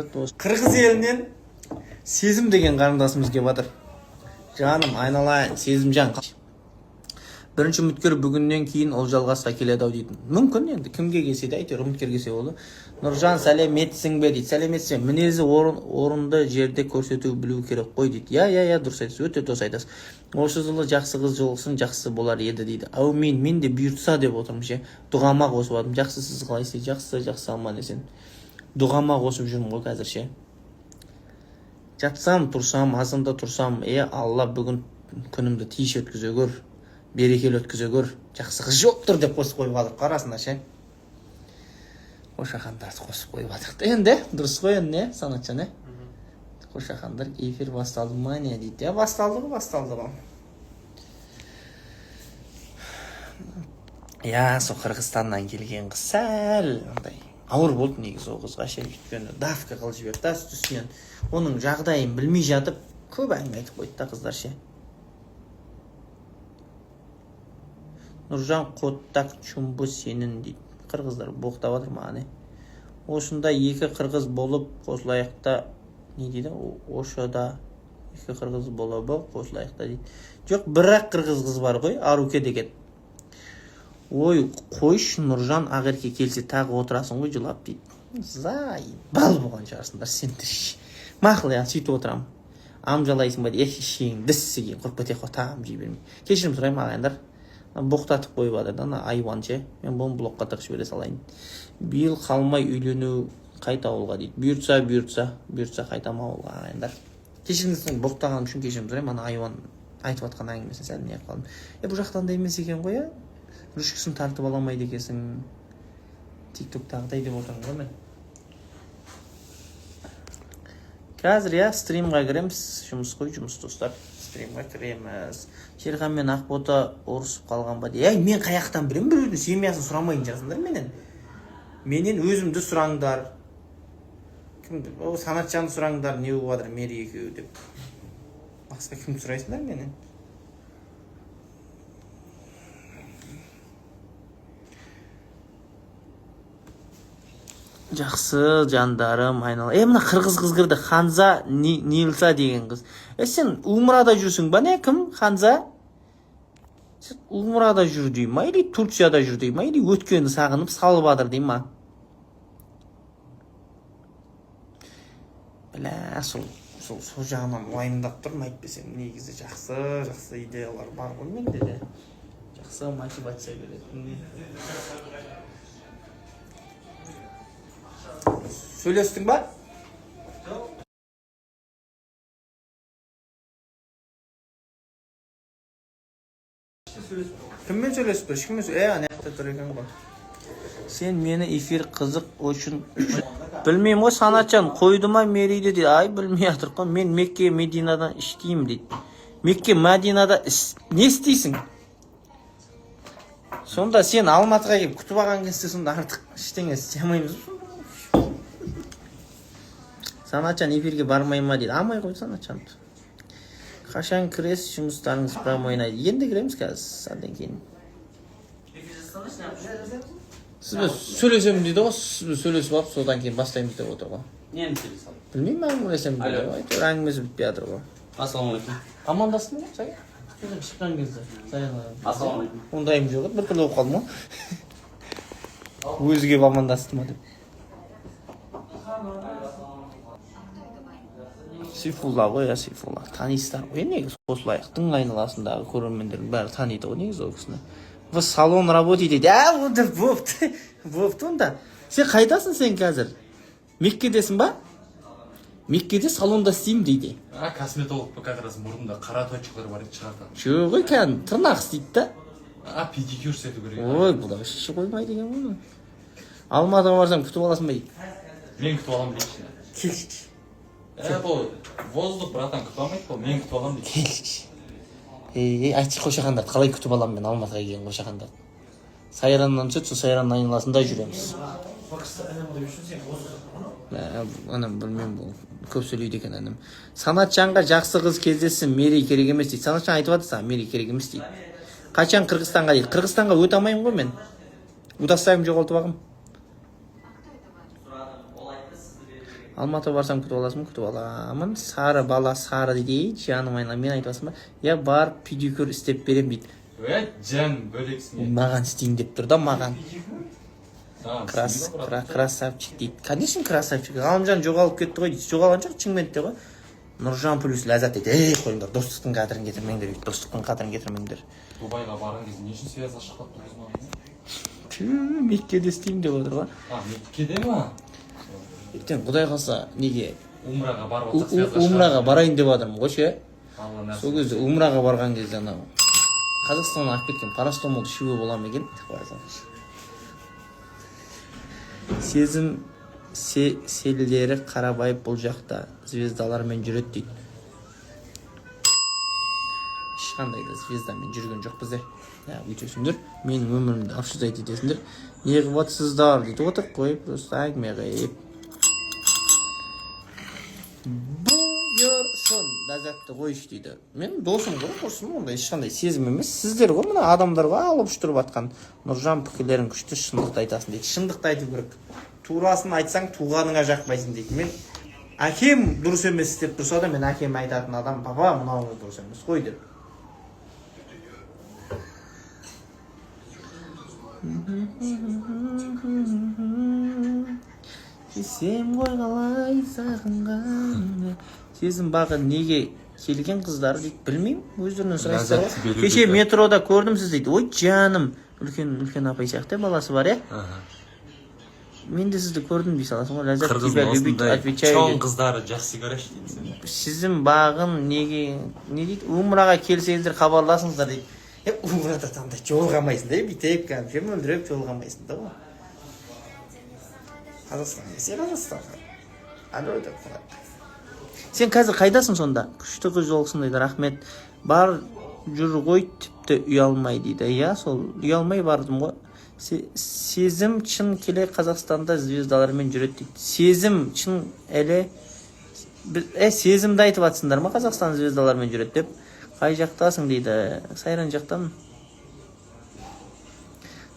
Қырғыз елінен сезім деген қарындасымыз келіп жатыр. Жаным, айналайын, сезімжан. Бірінші үміткер бүгіннен кейін ол жалғасқа келеді ау дейді. Мүмкін енді кімге келсе де әйтеуір үміткер келсе болды. Нұржан, сәлеметсің бе дейді. Сәлеметсің. Мінезі орынды жерде көрсету білу керек қой дейді. Я, дұрыс айтасыз, өте дұрыс айтасыз. Осы жылы жақсы қыз жолықсын, жақсы болар еді дейді. Әумин, мен де бұйыртса деп отырмын ше. Дұғама қосып жатырмын. Жақсы, сіз қалайсыз? Жақсы аман есен. Дұғама қосып жүрмін ғой қазір ше. Жатсам, тұрсам, азында тұрсам, Алла бүгін күнімді тиіш өткізе көр, берекелі өткізе көр, жақсы қыз жоқтыр деп қосып қойып алдық қарасына ше. Қошақандарды қосып қойып алдық. Енді дұрыс қой енді, Санатжан, Қошақандар эфир басталды ма не дейді. Басталды ғой. Сол Қырғызстаннан келген қыз сәл андай ауыр болды негізі ол қызға ше, өйткені давка қылып жіберді да үстінен. Оның жағдайын білмей жатып көп әңгіме айтып қойды да қыздар ше. Нұржан қоттақ чумбы сенің дейді. Қырғыздар боқтап жатыр маған. Осында екі қырғыз болып қосылайықта не дейді? Ошода екі қырғыз болып қосылайықта дейді. Жоқ, бірақ қырғыз қыз бар ғой, Аруке деген. Ой, қойш, Нұржан ағерке келсе тағы отырасың ғой жылап дейді. Бал болған шығарсыңдар сендер. Мақыл, сөйтіп отырамын. Амжалайсың ба дейді, шең діссіген құрып кетек қой, тағым жей бермей. Кешірім сұраймын ағайындар. Боқтатып қойып жатыр да, айуан ше. Мен бұны блокқа тығып жібере салайын. Биыл қалмай үйлену қайта ауылға дейді. Бұйыртса қайтам ауылға ағайындар. Кешіріңізден боқтағаным үшін кешірім сұраймын. Ана айуан айтып жатқан әңгімесін сәл не қалдым. Бұл жақтан да емес екен ғой, Рүшкісін тартып аламайды екесің. Тиктоктағыдай деп отырмын ғой мен. Қазір стримға кіреміз. Жұмыс достар. Стримға кіреміз. Шерхан мен Ақбота ұрысып қалған ба дейді. Мен қаяқтан білем, біреудің семьясын сұрамайын жасындар менен. Менен өзімді сұраңдар. Санатжанды сұраңдар, не болып жатыр мері екеуі деп. Басқа кім сұрайсыңдар менен? Жақсы жандарым айнала. Мына қырғыз қыз кірді. Ханза Нилса деген қыз. Сен Умрада жүрсің ба не? Кім? Ханза? Сен Умрада жүр дей ма? Или Турцияда жүр дей ма? Или өткені сағынып салып адыр дей ма? Сол жағынан уайымдап тұрмын, айтпесем негізі жақсы идеялар бар ғой менде де. Жақсы мотивация беретін. Сөйлестің ба? Кіммен сөйлесіп тұр? Ешкіммен сөйлесіп? Анаяқта тұр екен ғой. Сен мені эфир қызық үшін білмеймін ғой, Санатжан қойды ма мерейді дейді. Білмей жатыр ғой. Мен Мекке Мединадан іштеймін дейді. Мекке Мединада не істейсің? Сонда сен Алматыға келіп күтіп алған кезде сонда артық ештеңе істемейміз. Санатжан эфирге бармай ма дейді. Алмай қой Санатжанды. Қашан кірес жұмыстарыңыз прям ойнайды. Енді кіреміз қазір, сәлден кейін. Сіз сөйлесем дейді ғой, сіз сөйлесіп алып, содан кейін бастаймыз деп отыр ғой. Нені сөйлесем? Білмеймін, әңгімелесем дейді ғой. Әйтеуір әңгімесі бітпей жатыр ғой. Ассалаумағалейкум. Амандастың ба, Сай? Шыққан кезде. Ассалаумағалейкум. Ондайым жоқ еді, бір түрлі болып қалдым ғой. Өзі келіп амандасты ма деп. Сейфулла ғой, Сейфулла. Танисыздар ғой, негізі Қосылайықтың айналасындағы көрермендердің бәрі таниды ғой негізі ол кісіні. Вы салон работаете дейді. Бопты онда. Сен қайдасың сен қазір? Меккедесің ба? Меккеде салонда істеймін дейді. Косметолог па, как раз мұрнында қара точкалар бар еді шығардан. Жоқ ой, кәдімгі тырнақ істейді да. Педикюр істету керек. Ой, бұл да шеше қоймайды екен бұны. Алматыға барсам күтіп аласың ба дейді. Мен күтіп алам дейші. Келші. Бұл воздух, братан, күтіп алмайды бұл, мен күтіп алам дейші. Келші. Айтшы Қошақандарды қалай күтіп алам мен Алматыға келген Қошақандарды. Сайраннан сөт, сол сайранның айналасында жүреміз. Анам білмеймін, бұл көп сөйлейді екен анам. Санатжанға жақсы қыз кездессін, Мерей керек емес дейді. Санатжан айтып жатыр саған, Мерей керек емес дейді. Қашан Қырғызстанға дейді. Қырғызстанға өте алмаймын ғой мен. Удастайым жоғалтып ағым. Алматыға барсам күтіп аласың, күтіп аламын. Сары бала сары дейді, жаным айналайын. Мен айтып ба? Я барып педикюр істеп берем дейді. Жан бөлексің. Маған істейін деп тұр да, маған. Красавчик дейді. Конечно, красавчик. Ғалымжан жоғалып кетті ғой дейді. Жоғалған жоқ, Шымкентте ғой. Нұржан плюс Ләззат дейді. Ей, қойыңдар, достықтың қадірін кетірмеңдер дейді. Достықтың қадірін кетірмеңдер. Дубайға барған кезде не үшін связь ашып тұрсыз маған? Меккеде істеймін деп отыр ғой. Меккеде ма? Ертең Құдай қалса неге? Умраға барып отырсақ связь ашып. Умраға барайын деп жатырмын ғой ше. Алла нәсіп. Сол кезде умраға барған кезде анау Қазақстаннан алып кеткен парастомол ішуге бола ма екен? Сезім селілері Қарабайып бұл жақта звездалармен жүреді дейді. Ешқандай да звездамен жүрген жоқ бізде. Өйтесіңдер, менің өмірімді афшызайт етесіңдер. Не қылып жатсыздар дейді. Отыр қойып, просто әңгіме қойып. Бұйырсын, Ләззатты қойшы дейді. Мен досым ғой, құрсын, онда ешқандай сезім емес. Сіздер ғой, мына адамдарға алып ұштырып атқан Нұржан пікірлерін күшті шындықты айтасың дейді. Шындықты айту керек. Турасын айтсаң, туғаныңа жақпайсың дейді. Мен әкем дұрыс емес деп тұрса да, мен әкем айтатын адам, папа, мынау дұрыс емес қой деп. Сен ғой қалай сағынған. Сезім бағы неге келген қыздар дейді, білмеймін, өздерінен сұрайсыздар ғой. Кеше метрода көрдім сіз дейді. Ой, жаным, үлкен апай сияқты баласы бар, Мен де сізді көрдім дей саласың ғой. Ләззат тебя любит, отвечаю. Чоң қыздары жақсы көреш дейді. Сіздің бағын неге, не дейді, умраға келсеңіздер хабарласыңыздар дейді. Умрада таңда жолғамайсың да, бүйтіп кәмшем өлдіріп жолғамайсың да ғой. Қазақстан, сен қазір қайдасың сонда? Күшті қыз жолықсың дейді, рахмет. Бар жүр ғой, тіпті ұялмай дейді. Иә, сол ұялмай бардым ғой. Сезім шын келе Қазақстанда звездалармен жүреді дейді. Сезім шын әлі сезімді айтып атсыңдар ма Қазақстан звездалармен жүреді деп? Қай жақтасың дейді. Сайран жақтан.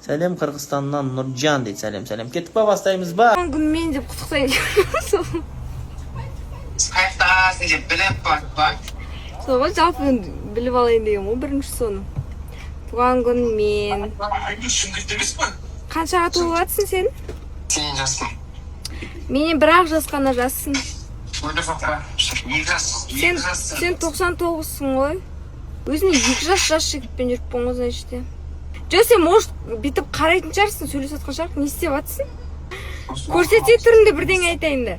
Сәлем Қырғызстаннан Нұржан дейді. Сәлем. Кеттік па, бастаймыз ба? Күнмен деп құттықтайын. Қайықтасың деп біліп ба? Сол ғой, жалпы біліп алайын деген ғой, бірінші соны. Туған күнмен. Шындықты емес па? Қаншаға толып жатсың сен? Сен жассың. Менен бір-ақ жасқана жассың. Өліп ба? Сен 99-сың ғой. Өзіне 2 жас жігітпен жүріп болған значит. Жо, сен может бүйтіп қарайтын шығарсың, сөйлесіп жатқан шығар, не істеп жатсың? Көрсете түрінде бірдеңе айтайын да.